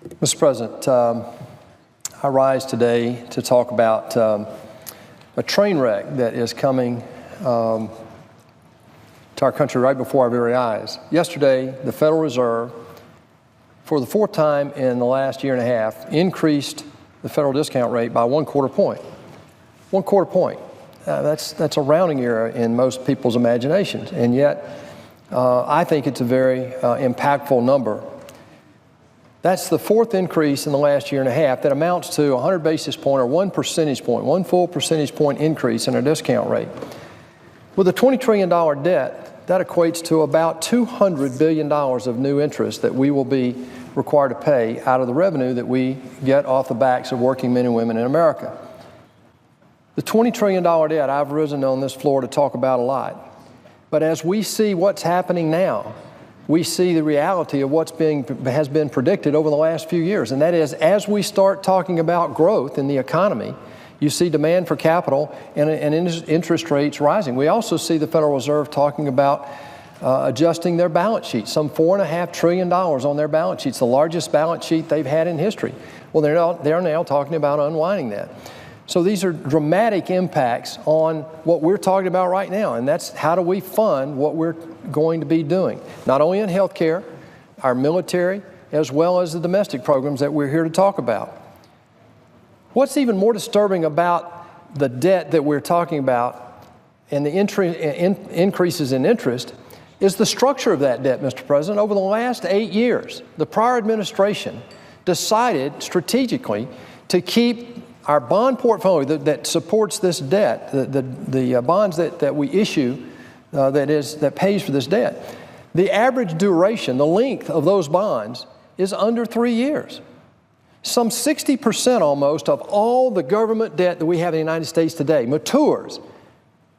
Mr. President, I rise today to talk about a train wreck that is coming to our country right before our very eyes. Yesterday, the Federal Reserve, for the fourth time in the last year and a half, increased the federal discount rate by 1/4 point. 1/4 point. That's a rounding error in most people's imaginations, and yet I think it's a very impactful number. That's the fourth increase in the last year and a half that amounts to 100 basis point or 1 percentage point, 1 full percentage point increase in our discount rate. With a $20 trillion debt, that equates to about $200 billion of new interest that we will be required to pay out of the revenue that we get off the backs of working men and women in America. The $20 trillion debt I've risen on this floor to talk about a lot. But as we see what's happening now, we see the reality of what has been predicted over the last few years. And that is, as we start talking about growth in the economy, you see demand for capital and interest rates rising. We also see the Federal Reserve talking about adjusting their balance sheet, some $4.5 trillion on their balance sheets, the largest balance sheet they've had in history. Well, they're now talking about unwinding that. So these are dramatic impacts on what we're talking about right now, and that's how do we fund what we're going to be doing, not only in health care, our military, as well as the domestic programs that we're here to talk about. What's even more disturbing about the debt that we're talking about and the increases in interest is the structure of that debt, Mr. President. Over the last 8 years, the prior administration decided strategically to keep our bond portfolio that supports this debt, the bonds that we issue that pays for this debt, the average duration, the length of those bonds is under 3 years. Some 60% almost of all the government debt that we have in the United States today matures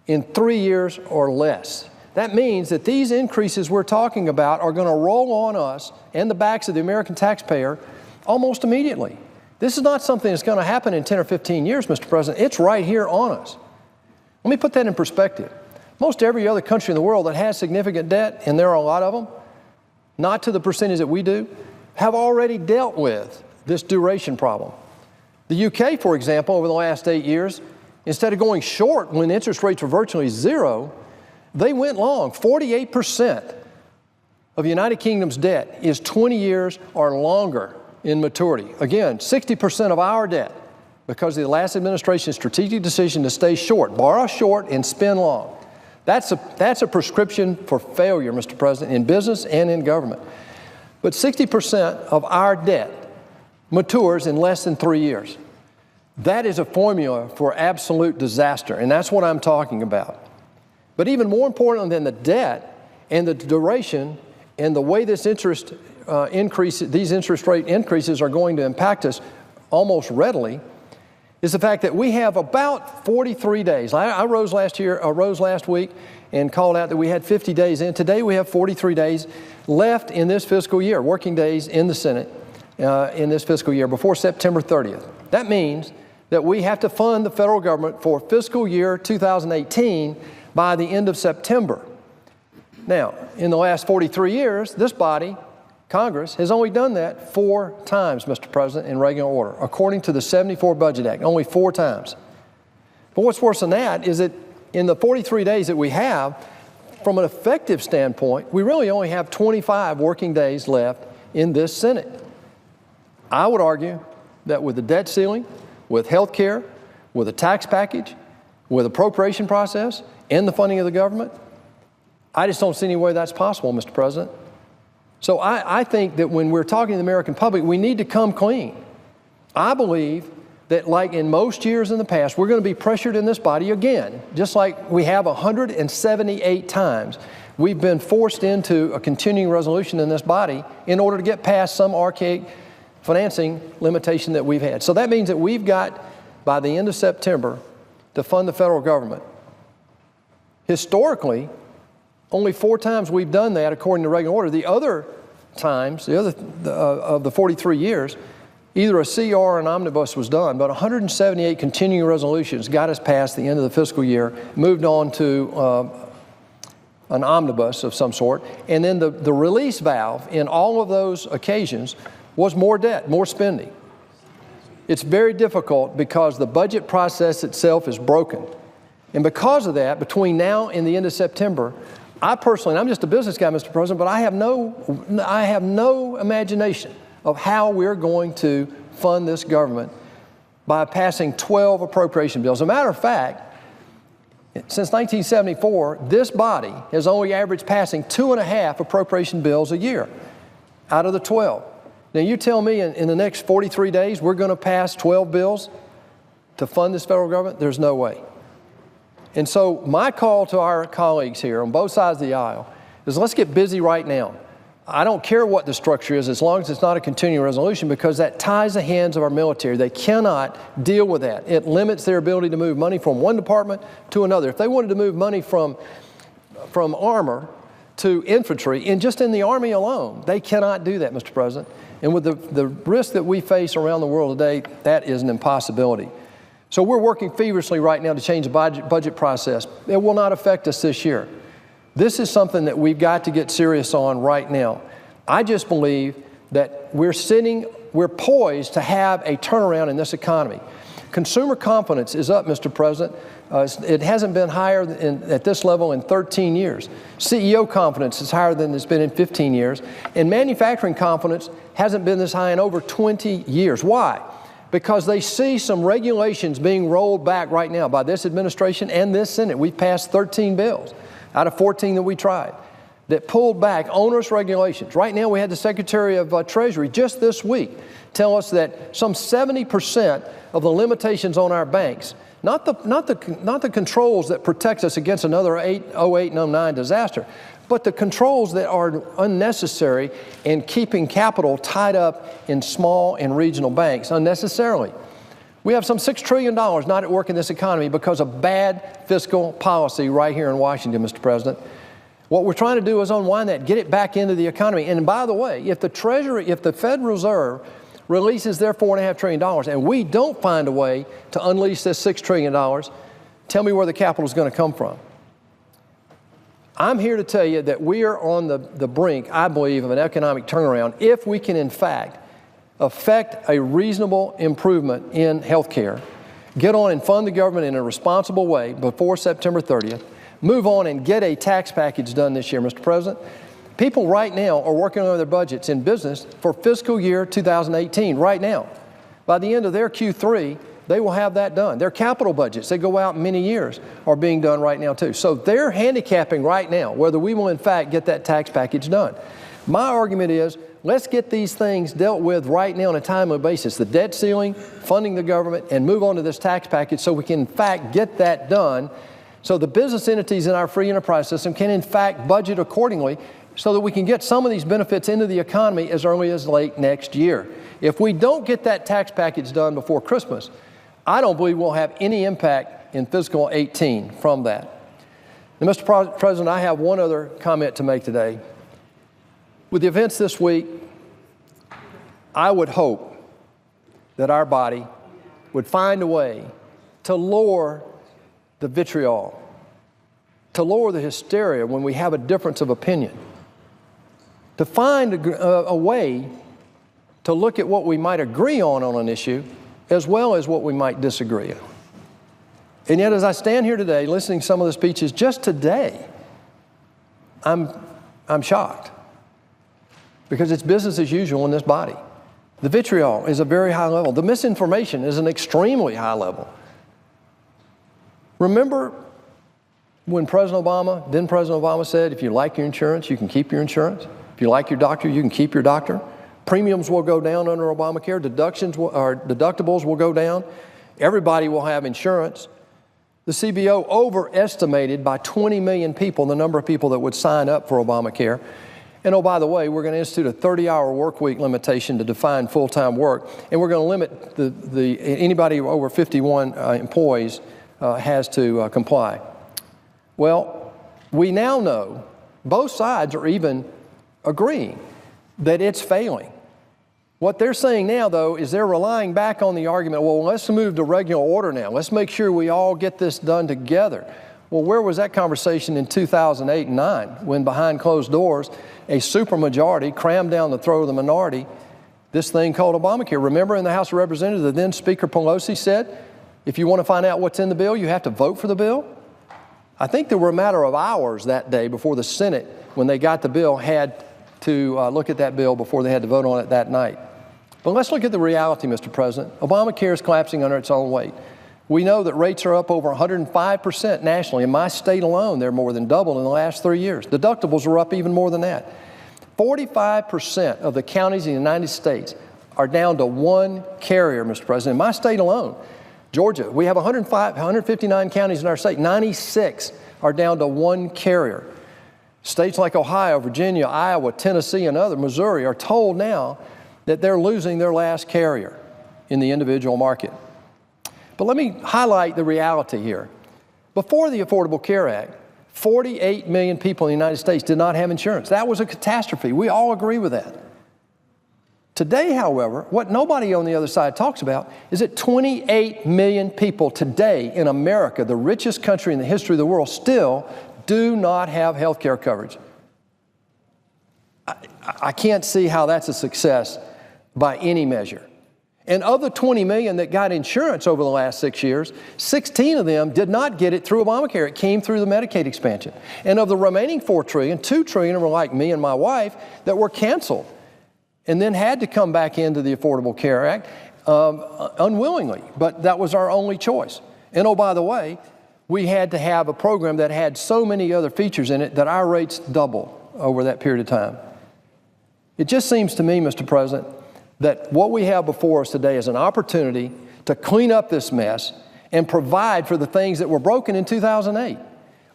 in 3 years or less. That means that these increases we're talking about are going to roll on us and the backs of the American taxpayer almost immediately. This is not something that's going to happen in 10 or 15 years, Mr. President. It's right here on us. Let me put that in perspective. Most every other country in the world that has significant debt, and there are a lot of them, not to the percentage that we do, have already dealt with this duration problem. The UK, for example, over the last 8 years, instead of going short when interest rates were virtually zero, they went long. 48% of the United Kingdom's debt is 20 years or longer in maturity. Again, 60% of our debt, because of the last administration's strategic decision to stay short, borrow short and spend long. That's a prescription for failure, Mr. President, in business and in government. But 60% of our debt matures in less than 3 years. That is a formula for absolute disaster, and that's what I'm talking about. But even more important than the debt and the duration and the way this these interest rate increases are going to impact us almost readily is the fact that we have about 43 days. I rose last week and called out that we had 50 days in. Today we have 43 days left in this fiscal year, working days in the Senate in this fiscal year before September 30th. That means that we have to fund the federal government for fiscal year 2018 by the end of September. Now, in the last 43 years, this body, Congress, has only done that 4 times, Mr. President, in regular order, according to the 74 Budget Act, only 4 times. But what's worse than that is that in the 43 days that we have, from an effective standpoint, we really only have 25 working days left in this Senate. I would argue that with the debt ceiling, with health care, with a tax package, with appropriation process, and the funding of the government, I just don't see any way that's possible, Mr. President. So I think that when we're talking to the American public, we need to come clean. I believe that, like in most years in the past, we're going to be pressured in this body again, just like we have 178 times. We've been forced into a continuing resolution in this body in order to get past some archaic financing limitation that we've had. So that means that we've got, by the end of September, to fund the federal government. Historically, only 4 times we've done that according to regular order. The other times, of the 43 years, either a CR or an omnibus was done, but 178 continuing resolutions got us past the end of the fiscal year, moved on to an omnibus of some sort, and then the release valve in all of those occasions was more debt, more spending. It's very difficult because the budget process itself is broken. And because of that, between now and the end of September, I personally, and I'm just a business guy, Mr. President, but I have no imagination of how we're going to fund this government by passing 12 appropriation bills. As a matter of fact, since 1974, this body has only averaged passing 2.5 appropriation bills a year out of the 12. Now, you tell me in the next 43 days we're going to pass 12 bills to fund this federal government? There's no way. And so my call to our colleagues here on both sides of the aisle is let's get busy right now. I don't care what the structure is as long as it's not a continuing resolution, because that ties the hands of our military. They cannot deal with that. It limits their ability to move money from one department to another. If they wanted to move money from armor to infantry, and just in the Army alone, they cannot do that, Mr. President. And with the risk that we face around the world today, that is an impossibility. So we're working feverishly right now to change the budget process. It will not affect us this year. This is something that we've got to get serious on right now. I just believe that we're poised to have a turnaround in this economy. Consumer confidence is up, Mr. President. It hasn't been higher at this level in 13 years. CEO confidence is higher than it's been in 15 years. And manufacturing confidence hasn't been this high in over 20 years. Why? Because they see some regulations being rolled back right now by this administration and this Senate. We've passed 13 bills out of 14 that we tried that pulled back onerous regulations. Right now, we had the Secretary of Treasury just this week tell us that some 70% of the limitations on our banks, not the controls that protect us against another 08 and 09 disaster, but the controls that are unnecessary in keeping capital tied up in small and regional banks unnecessarily. We have some $6 trillion not at work in this economy because of bad fiscal policy right here in Washington, Mr. President. What we're trying to do is unwind that, get it back into the economy. And by the way, if the Federal Reserve releases their $4.5 trillion and we don't find a way to unleash this $6 trillion, tell me where the capital is going to come from. I'm here to tell you that we are on the brink, I believe, of an economic turnaround if we can, in fact, affect a reasonable improvement in health care, get on and fund the government in a responsible way before September 30th, move on and get a tax package done this year, Mr. President. People right now are working on their budgets in business for fiscal year 2018 right now. By the end of their Q3, they will have that done. Their capital budgets, they go out many years, are being done right now too. So they're handicapping right now whether we will in fact get that tax package done. My argument is, let's get these things dealt with right now on a timely basis. The debt ceiling, funding the government, and move on to this tax package so we can in fact get that done so the business entities in our free enterprise system can in fact budget accordingly so that we can get some of these benefits into the economy as early as late next year. If we don't get that tax package done before Christmas, I don't believe we'll have any impact in fiscal 18 from that. Now, Mr. President, I have one other comment to make today. With the events this week, I would hope that our body would find a way to lower the vitriol, to lower the hysteria when we have a difference of opinion, to find a way to look at what we might agree on an issue as well as what we might disagree on. And yet, as I stand here today listening to some of the speeches just today, I'm shocked. Because it's business as usual in this body. The vitriol is a very high level. The misinformation is an extremely high level. Remember when President Obama said, if you like your insurance, you can keep your insurance. If you like your doctor, you can keep your doctor. Premiums will go down under Obamacare. Deductibles will go down. Everybody will have insurance. The CBO overestimated by 20 million people the number of people that would sign up for Obamacare. And oh, by the way, we're going to institute a 30-hour work week limitation to define full-time work, and we're going to limit anybody over 51 employees has to comply. Well, we now know both sides are even agreeing that it's failing. What they're saying now, though, is they're relying back on the argument, well, let's move to regular order now. Let's make sure we all get this done together. Well, where was that conversation in 2008 and 9 when behind closed doors, a supermajority crammed down the throat of the minority this thing called Obamacare. Remember in the House of Representatives, the then Speaker Pelosi said, if you want to find out what's in the bill, you have to vote for the bill? I think there were a matter of hours that day before the Senate, when they got the bill, had to look at that bill before they had to vote on it that night. But let's look at the reality, Mr. President. Obamacare is collapsing under its own weight. We know that rates are up over 105% nationally. In my state alone, they're more than doubled in the last 3 years. Deductibles are up even more than that. 45% of the counties in the United States are down to one carrier, Mr. President. In my state alone, Georgia, we have 159 counties in our state. 96 are down to one carrier. States like Ohio, Virginia, Iowa, Tennessee, and other, Missouri, are told now that they're losing their last carrier in the individual market. But let me highlight the reality here. Before the Affordable Care Act, 48 million people in the United States did not have insurance. That was a catastrophe. We all agree with that. Today, however, what nobody on the other side talks about is that 28 million people today in America, the richest country in the history of the world, still do not have health care coverage. I can't see how that's a success by any measure. And of the 20 million that got insurance over the last 6 years, 16 of them did not get it through Obamacare. It came through the Medicaid expansion. And of the remaining 4 trillion, 2 trillion were like me and my wife that were canceled and then had to come back into the Affordable Care Act unwillingly. But that was our only choice. And oh, by the way, we had to have a program that had so many other features in it that our rates doubled over that period of time. It just seems to me, Mr. President, that what we have before us today is an opportunity to clean up this mess and provide for the things that were broken in 2008.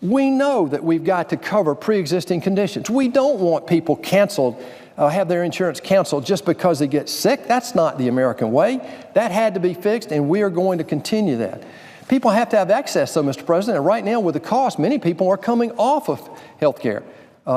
We know that we've got to cover pre-existing conditions. We don't want people canceled, have their insurance canceled just because they get sick. That's not the American way. That had to be fixed, and we are going to continue that. People have to have access, though, Mr. President, and right now with the cost, many people are coming off of health care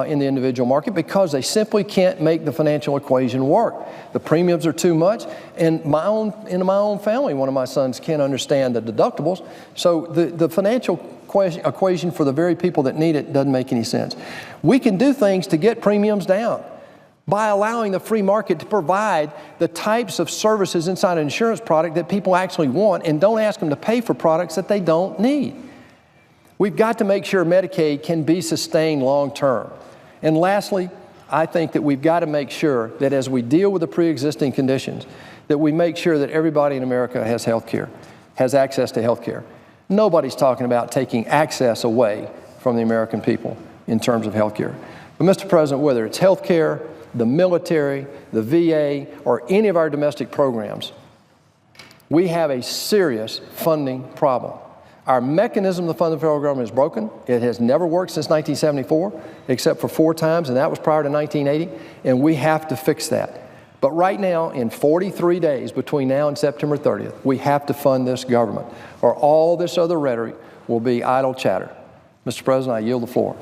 in the individual market because they simply can't make the financial equation work. The premiums are too much, and in my own family, one of my sons can't understand the deductibles, so the financial equation for the very people that need it doesn't make any sense. We can do things to get premiums down by allowing the free market to provide the types of services inside an insurance product that people actually want, and don't ask them to pay for products that they don't need. We've got to make sure Medicaid can be sustained long term. And lastly, I think that we've got to make sure that as we deal with the pre-existing conditions, that we make sure that everybody in America has health care, has access to health care. Nobody's talking about taking access away from the American people in terms of health care. But Mr. President, whether it's health care, the military, the VA, or any of our domestic programs, we have a serious funding problem. Our mechanism to fund the federal government is broken. It has never worked since 1974, except for 4 times, and that was prior to 1980, and we have to fix that. But right now, in 43 days between now and September 30th, we have to fund this government, or all this other rhetoric will be idle chatter. Mr. President, I yield the floor.